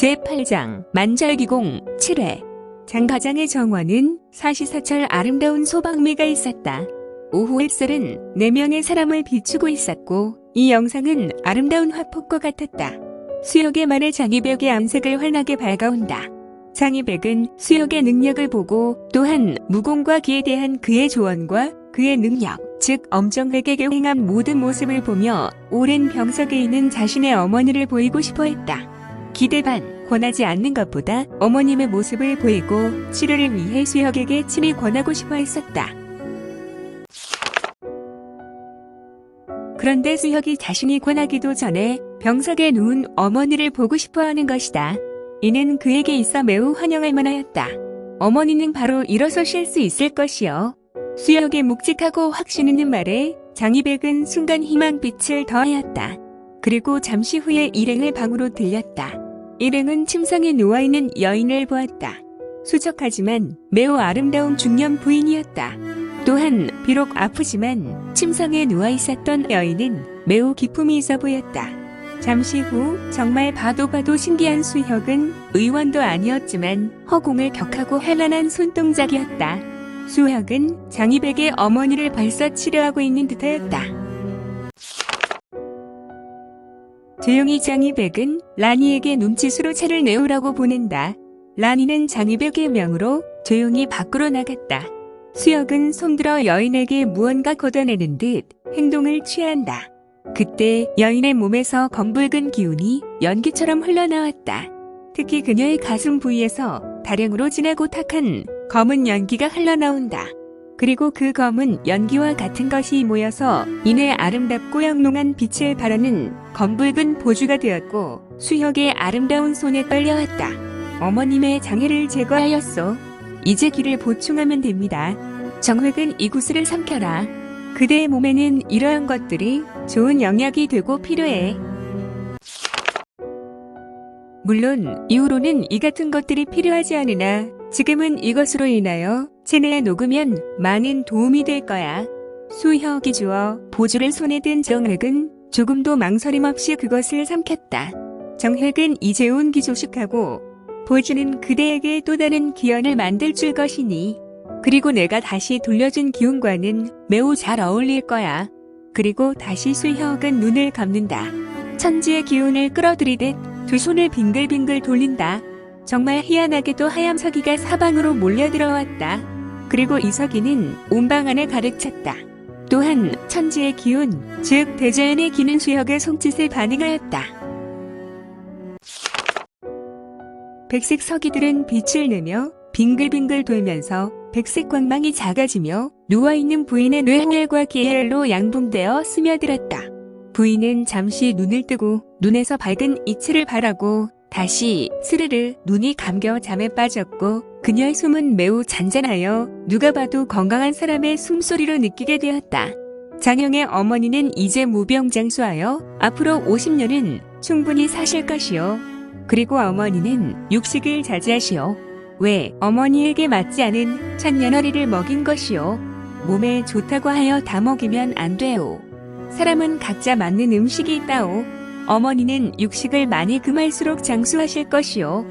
제8장 만절기공 7회 장과장의 정원은 사시사철 아름다운 소방미가 있었다. 오후 햇살은 4명의 사람을 비추고 있었고 이 영상은 아름다운 화폭과 같았다. 수혁의 말에 장희백의 암색을 환하게 밝아온다. 장희백은 수혁의 능력을 보고 또한 무공과 기에 대한 그의 조언과 그의 능력, 즉 엄정회계에 행한 모든 모습을 보며 오랜 병석에 있는 자신의 어머니를 보이고 싶어 했다. 기대 반, 권하지 않는 것보다 어머님의 모습을 보이고 치료를 위해 수혁에게 친히 권하고 싶어 했었다. 그런데 수혁이 자신이 권하기도 전에 병석에 누운 어머니를 보고 싶어 하는 것이다. 이는 그에게 있어 매우 환영할 만하였다. 어머니는 바로 일어서실 수 있을 것이요. 수혁의 묵직하고 확신 있는 말에 장희백은 순간 희망빛을 더하였다. 그리고 잠시 후에 일행을 방으로 들렸다. 일행은 침상에 누워있는 여인을 보았다. 수척하지만 매우 아름다운 중년 부인이었다. 또한 비록 아프지만 침상에 누워있었던 여인은 매우 기품이 있어 보였다. 잠시 후 정말 봐도 신기한 수혁은 의원도 아니었지만 허공을 격하고 현란한 손동작이었다. 수혁은 장희백의 어머니를 벌써 치료하고 있는 듯하였다. 조용히 장희백은 라니에게 눈짓으로 차를 내오라고 보낸다. 라니는 장희백의 명으로 조용히 밖으로 나갔다. 수혁은 손들어 여인에게 무언가 걷어내는 듯 행동을 취한다. 그때 여인의 몸에서 검붉은 기운이 연기처럼 흘러나왔다. 특히 그녀의 가슴 부위에서 다량으로 진하고 탁한 검은 연기가 흘러나온다. 그리고 그 검은 연기와 같은 것이 모여서 이내 아름답고 영롱한 빛을 발하는 검붉은 보주가 되었고 수혁의 아름다운 손에 떨려왔다. 어머님의 장애를 제거하였소. 이제 기를 보충하면 됩니다. 정획은 이 구슬을 삼켜라. 그대의 몸에는 이러한 것들이 좋은 영약이 되고 필요해. 물론 이후로는 이 같은 것들이 필요하지 않으나 지금은 이것으로 인하여 체내에 녹으면 많은 도움이 될 거야. 수혁이 주어 보주를 손에 든 정획은 조금도 망설임 없이 그것을 삼켰다. 정획은 이제 온 기조식하고 보주는 그대에게 또 다른 기원을 만들 줄 것이니 그리고 내가 다시 돌려준 기운과는 매우 잘 어울릴 거야. 그리고 다시 수혁은 눈을 감는다. 천지의 기운을 끌어들이듯 두 손을 빙글빙글 돌린다. 정말 희한하게도 하얀 서기가 사방으로 몰려들어왔다. 그리고 이 서기는 온방 안에 가득 찼다. 또한 천지의 기운, 즉 대자연의 기는 수혁의 손짓에 반응하였다. 백색 서기들은 빛을 내며 빙글빙글 돌면서 백색 광망이 작아지며 누워있는 부인의 뇌혈과 기혈로 양분되어 스며들었다. 부인은 잠시 눈을 뜨고 눈에서 밝은 이치를 바라고 다시 스르르 눈이 감겨 잠에 빠졌고 그녀의 숨은 매우 잔잔하여 누가 봐도 건강한 사람의 숨소리로 느끼게 되었다. 장영의 어머니는 이제 무병장수하여 앞으로 50년은 충분히 사실 것이요. 그리고 어머니는 육식을 자제하시오. 왜 어머니에게 맞지 않은 천년어리를 먹인 것이요. 몸에 좋다고 하여 다 먹이면 안 돼요. 사람은 각자 맞는 음식이 있다오. 어머니는 육식을 많이 금할수록 장수하실 것이요.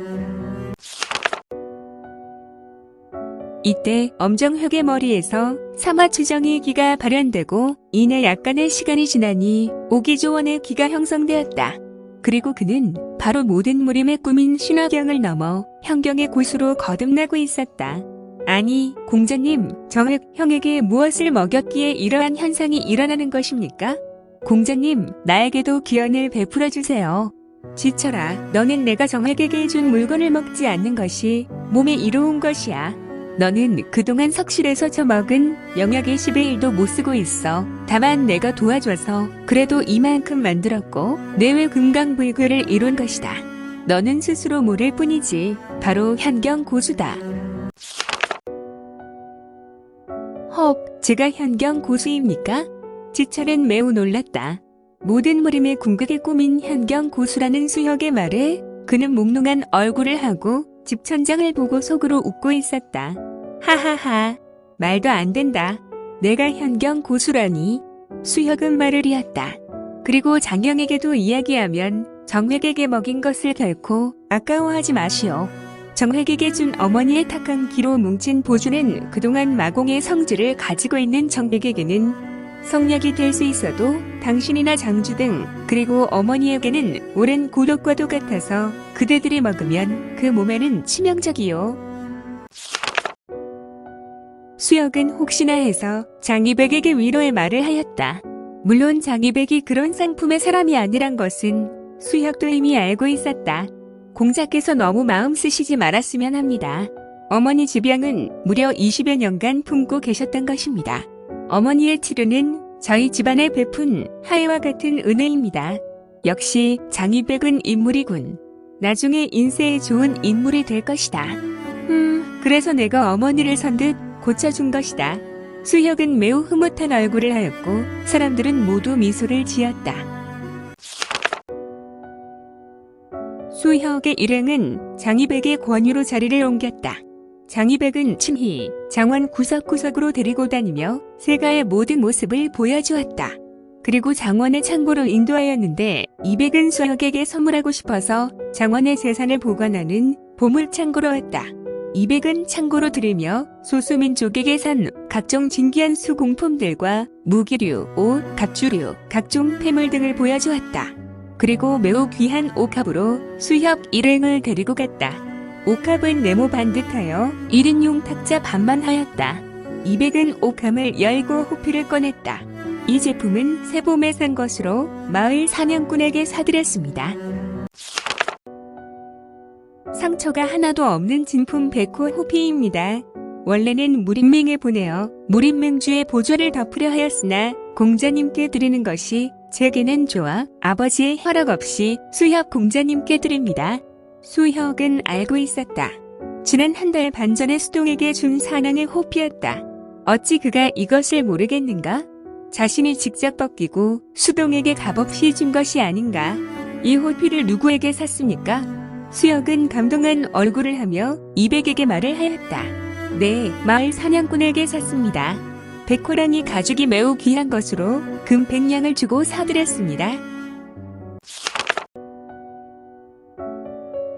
이때 엄정혁의 머리에서 삼화추정의 기가 발현되고 이내 약간의 시간이 지나니 오기조원의 기가 형성되었다. 그리고 그는 바로 모든 무림의 꿈인 신화경을 넘어 현경의 곳으로 거듭나고 있었다. 아니, 공자님, 정획 형에게 무엇을 먹였기에 이러한 현상이 일어나는 것입니까? 공자님, 나에게도 기원을 베풀어 주세요. 지쳐라. 너는 내가 정획에게 준 물건을 먹지 않는 것이 몸에 이로운 것이야. 너는 그동안 석실에서 처먹은 영약의 10의 1도 못 쓰고 있어. 다만 내가 도와줘서 그래도 이만큼 만들었고 내외 금강불교를 이룬 것이다. 너는 스스로 모를 뿐이지. 바로 현경 고수다. 헉, 제가 현경 고수입니까? 지철은 매우 놀랐다. 모든 무림의 궁극에 꾸민 현경 고수라는 수혁의 말에 그는 몽롱한 얼굴을 하고 집천장을 보고 속으로 웃고 있었다. 하하하, 말도 안 된다. 내가 현경 고수라니. 수혁은 말을 이었다. 그리고 장영에게도 이야기하면 정획에게 먹인 것을 결코 아까워하지 마시오. 정획에게 준 어머니의 탁한 기로 뭉친 보주는 그동안 마공의 성질을 가지고 있는 정획에게는 성약이 될 수 있어도 당신이나 장주 등 그리고 어머니에게는 오랜 고독과도 같아서 그대들이 먹으면 그 몸에는 치명적이요. 수혁은 혹시나 해서 장이백에게 위로의 말을 하였다. 물론 장이백이 그런 상품의 사람이 아니란 것은 수혁도 이미 알고 있었다. 공자께서 너무 마음 쓰시지 말았으면 합니다. 어머니 집양은 무려 20여 년간 품고 계셨던 것입니다. 어머니의 치료는 저희 집안에 베푼 하해와 같은 은혜입니다. 역시 장이백은 인물이군. 나중에 인세에 좋은 인물이 될 것이다. 그래서 내가 어머니를 선듯 고쳐준 것이다. 수혁은 매우 흐뭇한 얼굴을 하였고 사람들은 모두 미소를 지었다. 수혁의 일행은 장이백의 권유로 자리를 옮겼다. 장이백은 친히 장원 구석구석으로 데리고 다니며 세가의 모든 모습을 보여주었다. 그리고 장원의 창고로 인도하였는데 이백은 수혁에게 선물하고 싶어서 장원의 재산을 보관하는 보물창고로 왔다. 이백은 창고로 들이며 소수민족에게 산 각종 진귀한 수공품들과 무기류, 옷, 갑주류, 각종 폐물 등을 보여주었다. 그리고 매우 귀한 옥합으로 수혁 일행을 데리고 갔다. 옥합은 네모 반듯하여 1인용 탁자 반만 하였다. 이백은 옥함을 열고 호피를 꺼냈다. 이 제품은 새봄에 산 것으로 마을 사냥꾼에게 사드렸습니다. 상처가 하나도 없는 진품 백호 호피입니다. 원래는 무림맹에 보내어 무림맹주의 보조를 덮으려 하였으나 공자님께 드리는 것이 제게는 좋아 아버지의 허락 없이 수혁 공자님께 드립니다. 수혁은 알고 있었다. 지난 한 달 반 전에 수동에게 준 사낭의 호피였다. 어찌 그가 이것을 모르겠는가? 자신이 직접 벗기고 수동에게 값없이 준 것이 아닌가? 이 호피를 누구에게 샀습니까? 수혁은 감동한 얼굴을 하며 이백에게 말을 하였다. 네, 마을 사냥꾼에게 샀습니다. 백호랑이 가죽이 매우 귀한 것으로 금 100냥을 주고 사드렸습니다.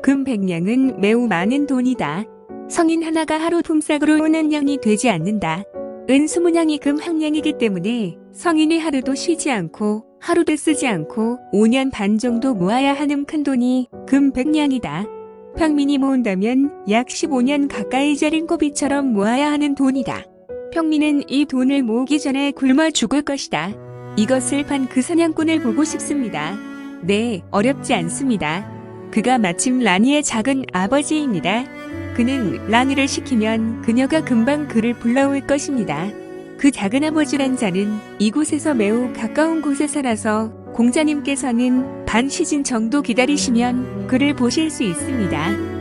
금 100냥은 매우 많은 돈이다. 성인 하나가 하루 품삯으로 5냥이 되지 않는다. 은 20냥이 금 1냥이기 때문에 성인이 하루도 쉬지 않고 하루도 쓰지 않고 5년 반 정도 모아야 하는 큰 돈이 금 100냥이다. 평민이 모은다면 약 15년 가까이 자린 고비처럼 모아야 하는 돈이다. 평민은 이 돈을 모으기 전에 굶어 죽을 것이다. 이것을 판 그 사냥꾼을 보고 싶습니다. 네, 어렵지 않습니다. 그가 마침 라니의 작은 아버지입니다. 그는 라니를 시키면 그녀가 금방 그를 불러올 것입니다. 그 작은 아버지란 자는 이곳에서 매우 가까운 곳에 살아서 공자님께서는 반 시즌 정도 기다리시면 그를 보실 수 있습니다.